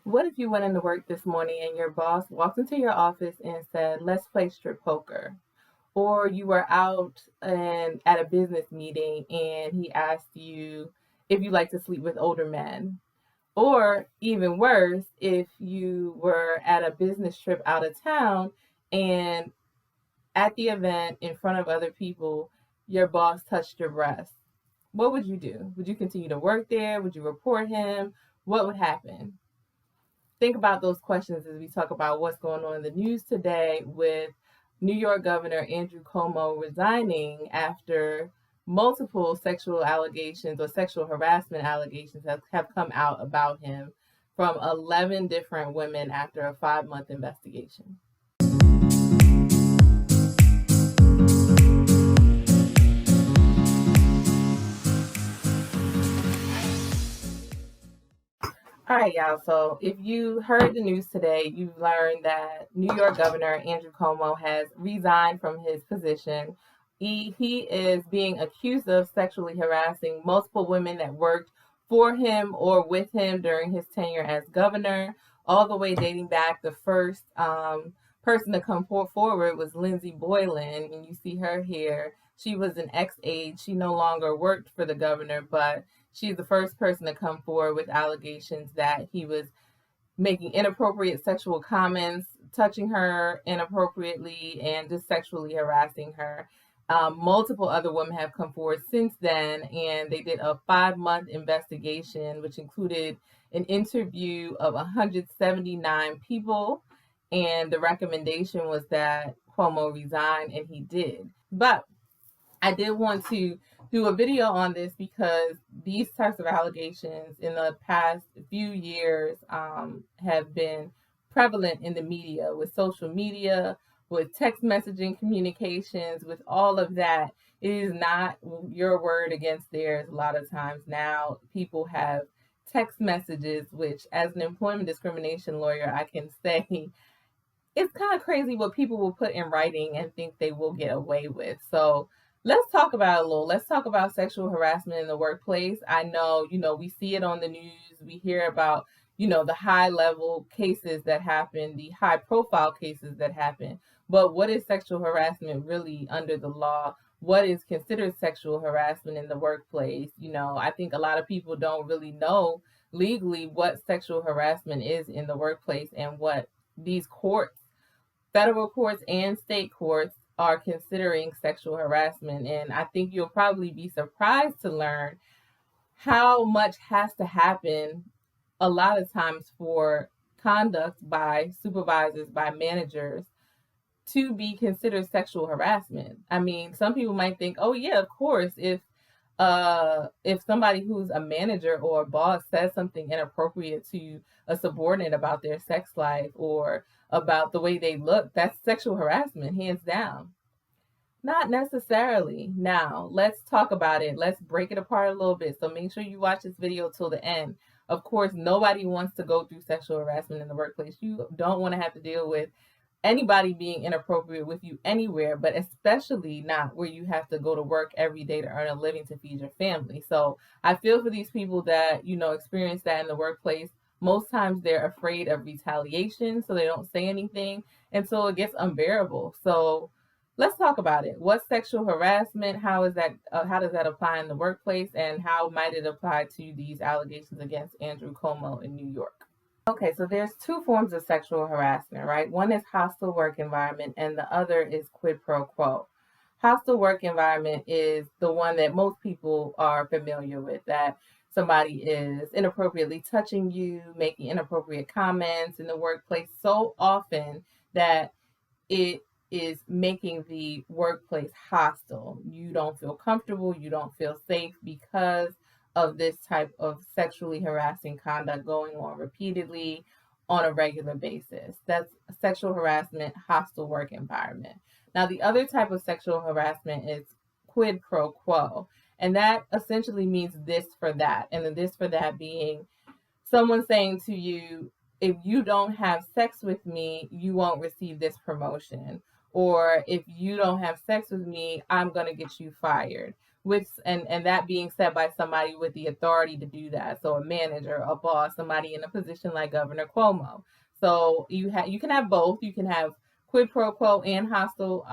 What if you went into work this morning and your boss walked into your office and said, "Let's play strip poker"? Or you were out and at a business meeting and he asked you if you like to sleep with older men. Or even worse, if you were at a business trip out of town and at the event in front of other people, your boss touched your breast. What would you do? Would you continue to work there? Would you report him? What would happen? Think about those questions as we talk about what's going on in the news today with New York Governor Andrew Cuomo resigning after multiple sexual allegations or sexual harassment allegations have come out about him from 11 different women after a 5-month investigation. All right, y'all. So if you heard the news today, you've learned that New York Governor Andrew Cuomo has resigned from his position. He is being accused of sexually harassing multiple women that worked for him or with him during his tenure as governor, all the way dating back. The first person to come forward was Lindsay Boylan, and you see her here. She was an ex-aide. She no longer worked for the governor, but she's the first person to come forward with allegations that he was making inappropriate sexual comments, touching her inappropriately, and just sexually harassing her. Multiple other women have come forward since then, and they did a 5-month investigation, which included an interview of 179 people. And the recommendation was that Cuomo resign, and he did. But I did want to do a video on this because these types of allegations in the past few years have been prevalent in the media, with social media, with text messaging communications, with all of that. It is not your word against theirs. A lot of times now people have text messages, which as an employment discrimination lawyer, I can say it's kind of crazy what people will put in writing and think they will get away with. So let's talk about it a little. Let's talk about sexual harassment in the workplace. I know, we see it on the news. We hear about, the high level cases that happen, the high profile cases that happen. But what is sexual harassment really under the law? What is considered sexual harassment in the workplace? I think a lot of people don't really know legally what sexual harassment is in the workplace and what these courts, federal courts and state courts, are considering sexual harassment. And I think you'll probably be surprised to learn how much has to happen a lot of times for conduct by supervisors, by managers, to be considered sexual harassment. I mean, some people might think, oh yeah, of course, if somebody who's a manager or a boss says something inappropriate to a subordinate about their sex life or about the way they look, that's sexual harassment, hands down. Not necessarily. Now, let's talk about it. Let's break it apart a little bit. So make sure you watch this video till the end. Of course, nobody wants to go through sexual harassment in the workplace. You don't want to have to deal with anybody being inappropriate with you anywhere, but especially not where you have to go to work every day to earn a living to feed your family. So I feel for these people that, experience that in the workplace. Most times they're afraid of retaliation, so they don't say anything. And so it gets unbearable. So let's talk about it. What's sexual harassment? How does that apply in the workplace? And how might it apply to these allegations against Andrew Cuomo in New York? Okay, so there's two forms of sexual harassment, right? One is hostile work environment and the other is quid pro quo. Hostile work environment is the one that most people are familiar with, that somebody is inappropriately touching you, making inappropriate comments in the workplace so often that it is making the workplace hostile. You don't feel comfortable, you don't feel safe because of this type of sexually harassing conduct going on repeatedly on a regular basis. That's sexual harassment, hostile work environment. Now, the other type of sexual harassment is quid pro quo, and that essentially means this for that. And the this for that being someone saying to you, if you don't have sex with me, you won't receive this promotion. Or if you don't have sex with me, I'm going to get you fired. and that being said by somebody with the authority to do that. So a manager, a boss, somebody in a position like Governor Cuomo. So you can have both. You can have quid pro quo and hostile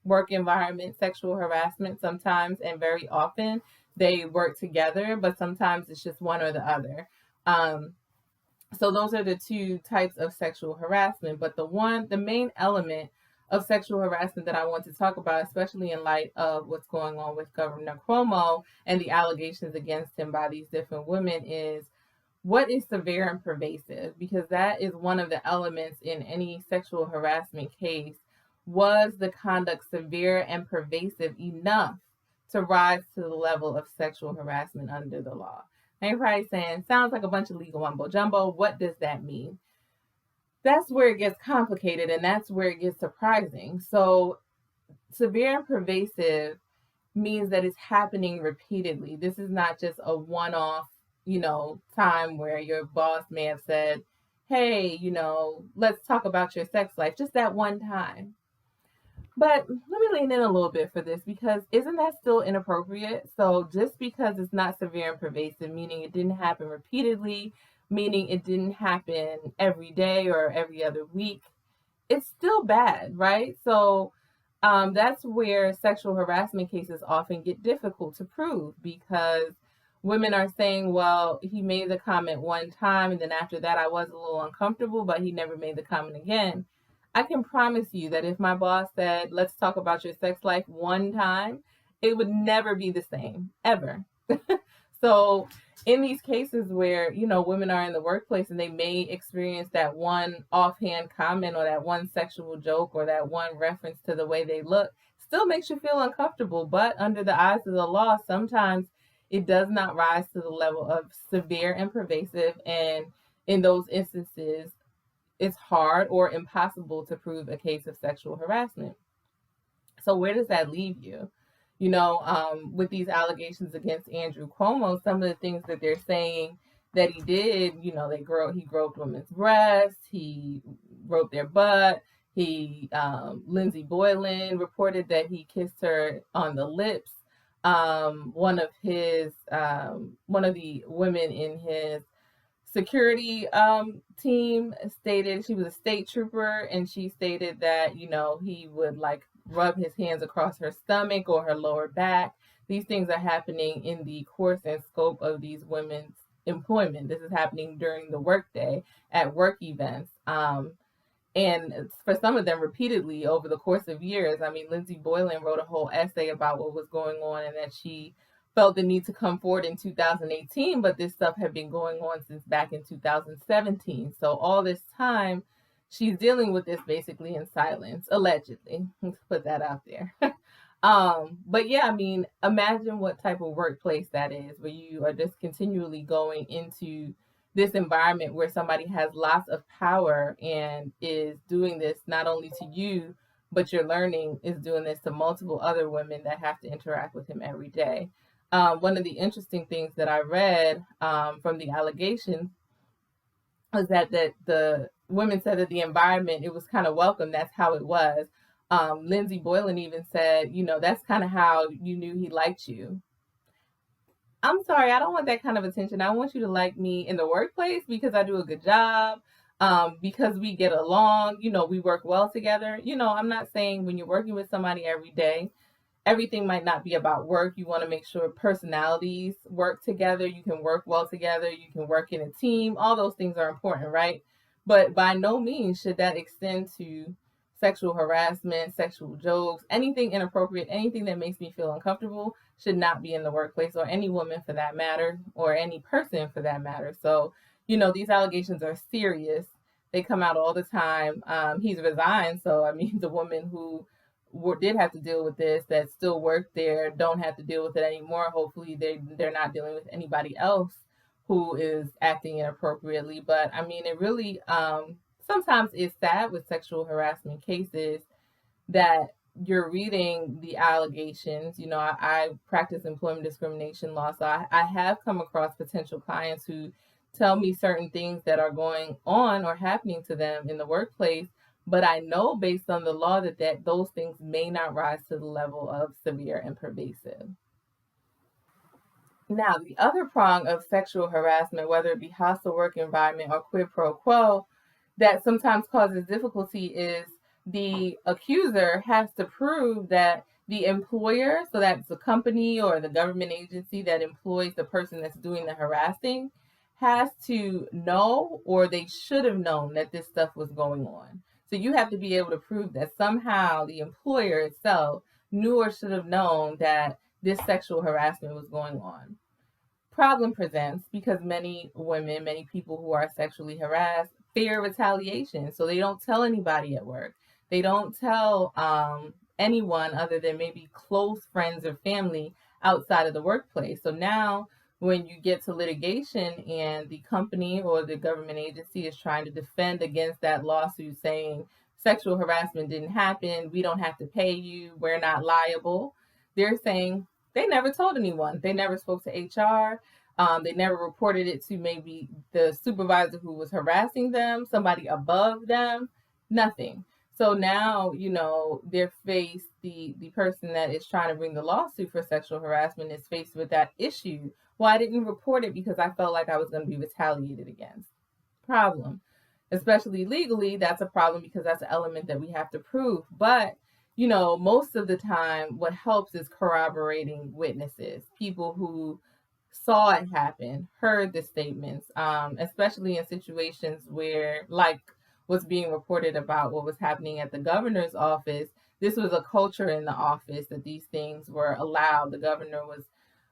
work environment, sexual harassment sometimes, and very often they work together, but sometimes it's just one or the other. Um, so those are the two types of sexual harassment. But the main element of sexual harassment that I want to talk about, especially in light of what's going on with Governor Cuomo and the allegations against him by these different women, is what is severe and pervasive, because that is one of the elements in any sexual harassment case. Was the conduct severe and pervasive enough to rise to the level of sexual harassment under the law? And you're probably saying, sounds like a bunch of legal mumbo jumbo. What does that mean? That's where it gets complicated, and that's where it gets surprising. So severe and pervasive means that it's happening repeatedly. This is not just a one-off, time where your boss may have said, hey, let's talk about your sex life, just that one time. But let me lean in a little bit for this, because isn't that still inappropriate? So just because it's not severe and pervasive, meaning it didn't happen repeatedly, meaning it didn't happen every day or every other week, it's still bad, right? So that's where sexual harassment cases often get difficult to prove, because women are saying, well, he made the comment one time, and then after that I was a little uncomfortable, but he never made the comment again. I can promise you that if my boss said, let's talk about your sex life one time, it would never be the same, ever. So in these cases where, women are in the workplace and they may experience that one offhand comment or that one sexual joke or that one reference to the way they look, still makes you feel uncomfortable. But under the eyes of the law, sometimes it does not rise to the level of severe and pervasive. And in those instances, it's hard or impossible to prove a case of sexual harassment. So where does that leave you? With these allegations against Andrew Cuomo, some of the things that they're saying that he did, he groped women's breasts, he groped their butt. Lindsay Boylan reported that he kissed her on the lips. One of the women in his security team stated, she was a state trooper, and she stated that he would rub his hands across her stomach or her lower back. These things are happening in the course and scope of these women's employment. This is happening during the workday at work events, and for some of them repeatedly over the course of years. I mean, Lindsay Boylan wrote a whole essay about what was going on, and that she felt the need to come forward in 2018, but this stuff had been going on since back in 2017. So all this time, she's dealing with this basically in silence, allegedly. Let's put that out there. But yeah, I mean, imagine what type of workplace that is, where you are just continually going into this environment where somebody has lots of power and is doing this not only to you, but you're learning is doing this to multiple other women that have to interact with him every day. One of the interesting things that I read from the allegations was that the women said that the environment, it was kind of welcome. That's how it was. Lindsay Boylan even said, that's kind of how you knew he liked you. I'm sorry, I don't want that kind of attention. I want you to like me in the workplace because I do a good job, because we get along, we work well together. I'm not saying when you're working with somebody every day, everything might not be about work. You want to make sure personalities work together. You can work well together. You can work in a team. All those things are important, right? But by no means should that extend to sexual harassment, sexual jokes, anything inappropriate, anything that makes me feel uncomfortable should not be in the workplace, or any woman for that matter, or any person for that matter. So, these allegations are serious. They come out all the time. He's resigned. So, I mean, the woman who did have to deal with this that still work there don't have to deal with it anymore. Hopefully they're not dealing with anybody else who is acting inappropriately. But I mean, it really sometimes it's sad with sexual harassment cases that you're reading the allegations. I practice employment discrimination law, so I have come across potential clients who tell me certain things that are going on or happening to them in the workplace. But I know based on the law that those things may not rise to the level of severe and pervasive. Now, the other prong of sexual harassment, whether it be hostile work environment or quid pro quo, that sometimes causes difficulty is the accuser has to prove that the employer, so that's the company or the government agency that employs the person that's doing the harassing, has to know or they should have known that this stuff was going on. So you have to be able to prove that somehow the employer itself knew or should have known that this sexual harassment was going on. Problem presents because many women, many people who are sexually harassed fear retaliation. So they don't tell anybody at work. They don't tell anyone other than maybe close friends or family outside of the workplace. So now, when you get to litigation and the company or the government agency is trying to defend against that lawsuit saying sexual harassment didn't happen, we don't have to pay you, we're not liable, they're saying they never told anyone. They never spoke to HR. They never reported it to maybe the supervisor who was harassing them, somebody above them, nothing. So now, they're faced, the person that is trying to bring the lawsuit for sexual harassment is faced with that issue. Well, I didn't report it because I felt like I was going to be retaliated against. Problem. Especially legally, that's a problem because that's an element that we have to prove. But most of the time, what helps is corroborating witnesses, people who saw it happen, heard the statements, especially in situations where, like was being reported about what was happening at the governor's office, this was a culture in the office that these things were allowed. The governor was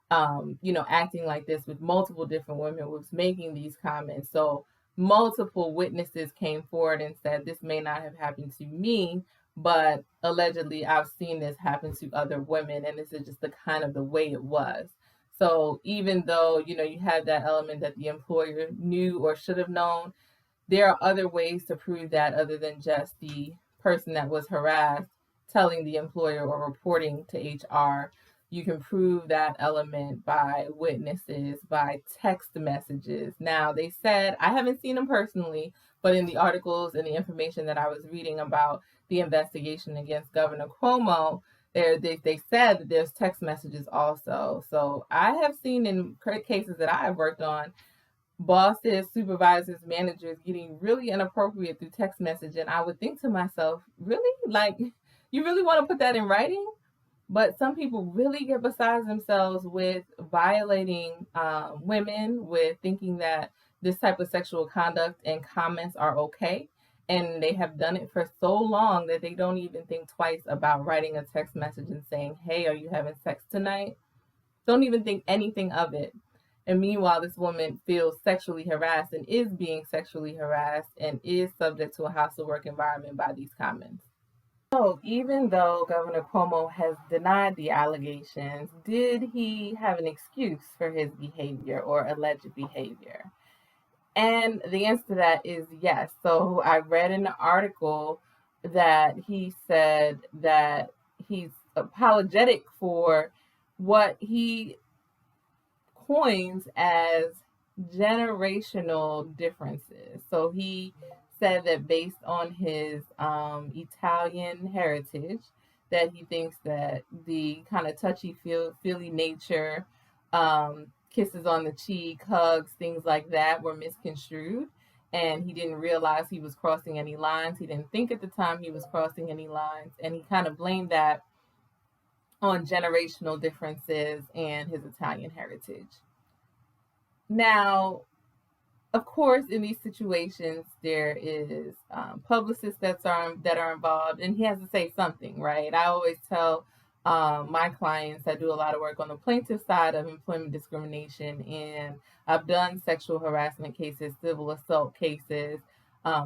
acting like this with multiple different women, was making these comments. So multiple witnesses came forward and said, this may not have happened to me, but allegedly I've seen this happen to other women, and this is just the kind of the way it was. So even though, you have that element that the employer knew or should have known, there are other ways to prove that other than just the person that was harassed telling the employer or reporting to HR. You can prove that element by witnesses, by text messages. Now, they said, I haven't seen them personally, but in the articles and the information that I was reading about the investigation against Governor Cuomo, they said that there's text messages also. So I have seen in cases that I have worked on, bosses, supervisors, managers getting really inappropriate through text message. And I would think to myself, really? Like, you really want to put that in writing? But some people really get beside themselves with violating women, with thinking that this type of sexual conduct and comments are okay. And they have done it for so long that they don't even think twice about writing a text message and saying, hey, are you having sex tonight? Don't even think anything of it. And meanwhile, this woman feels sexually harassed and is being sexually harassed and is subject to a hostile work environment by these comments. So, even though Governor Cuomo has denied the allegations, did he have an excuse for his behavior or alleged behavior? And the answer to that is yes. So, I read in the article that he said that he's apologetic for what he coins as generational differences. So he said that based on his Italian heritage, that he thinks that the kind of touchy feely nature, kisses on the cheek, hugs, things like that were misconstrued. And he didn't realize he was crossing any lines. He didn't think at the time he was crossing any lines. And he kind of blamed that on generational differences and his Italian heritage. Now, of course, in these situations, there is publicists that are involved, and he has to say something, right? I always tell my clients, I do a lot of work on the plaintiff side of employment discrimination, and I've done sexual harassment cases, civil assault cases,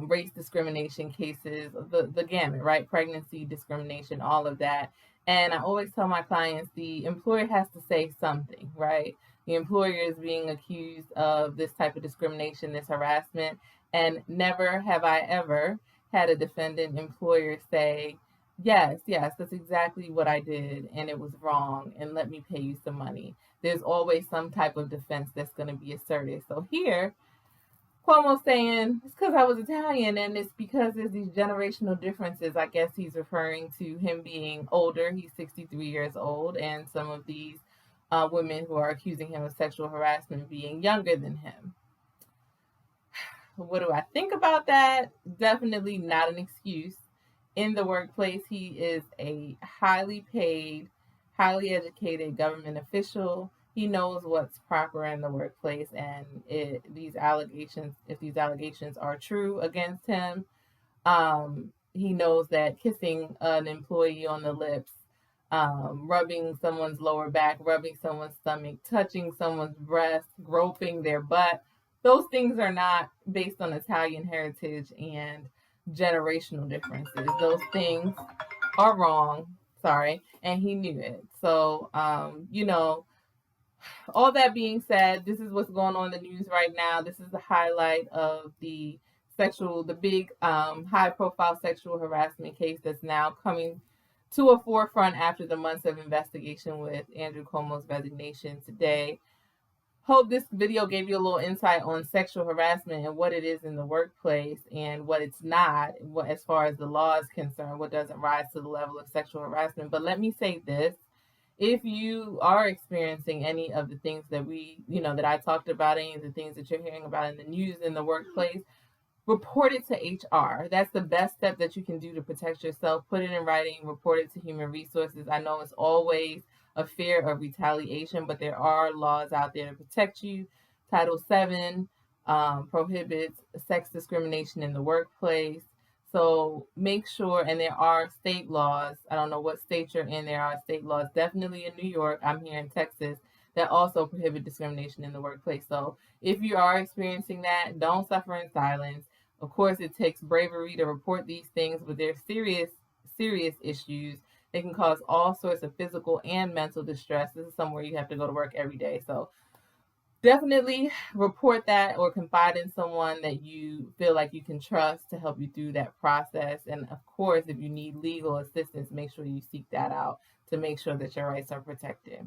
race discrimination cases, the gamut, right? Pregnancy discrimination, all of that. And I always tell my clients the employer has to say something, right? The employer is being accused of this type of discrimination, this harassment, and never have I ever had a defendant employer say, yes, that's exactly what I did, and it was wrong, and let me pay you some money. There's always some type of defense that's going to be asserted. So here, Cuomo's saying it's because I was Italian, and it's because there's these generational differences. I guess he's referring to him being older. He's 63 years old, and some of these women who are accusing him of sexual harassment being younger than him. What do I think about that? Definitely not an excuse. In the workplace, he is a highly paid, highly educated government official. He knows what's proper in the workplace, and if these allegations are true against him, he knows that kissing an employee on the lips, rubbing someone's lower back, rubbing someone's stomach, touching someone's breast, groping their butt, those things are not based on Italian heritage and generational differences. Those things are wrong. Sorry. And he knew it. So, all that being said, this is what's going on in the news right now. This is the highlight of the big high profile sexual harassment case that's now coming to a forefront after the months of investigation with Andrew Cuomo's resignation today. Hope this video gave you a little insight on sexual harassment and what it is in the workplace and what it's not, what, as far as the law is concerned, what doesn't rise to the level of sexual harassment. But let me say this. If you are experiencing any of the things that that I talked about, any of the things that you're hearing about in the news in the workplace, report it to HR. That's the best step that you can do to protect yourself. Put it in writing, report it to Human Resources. I know it's always a fear of retaliation, but there are laws out there to protect you. Title VII prohibits sex discrimination in the workplace. So make sure, and there are state laws. I don't know what state you're in. There are state laws, definitely in New York. I'm here in Texas, that also prohibit discrimination in the workplace. So if you are experiencing that, don't suffer in silence. Of course, it takes bravery to report these things, but they're serious, serious issues. They can cause all sorts of physical and mental distress. This is somewhere you have to go to work every day. So definitely report that or confide in someone that you feel like you can trust to help you through that process. And of course, if you need legal assistance, make sure you seek that out to make sure that your rights are protected.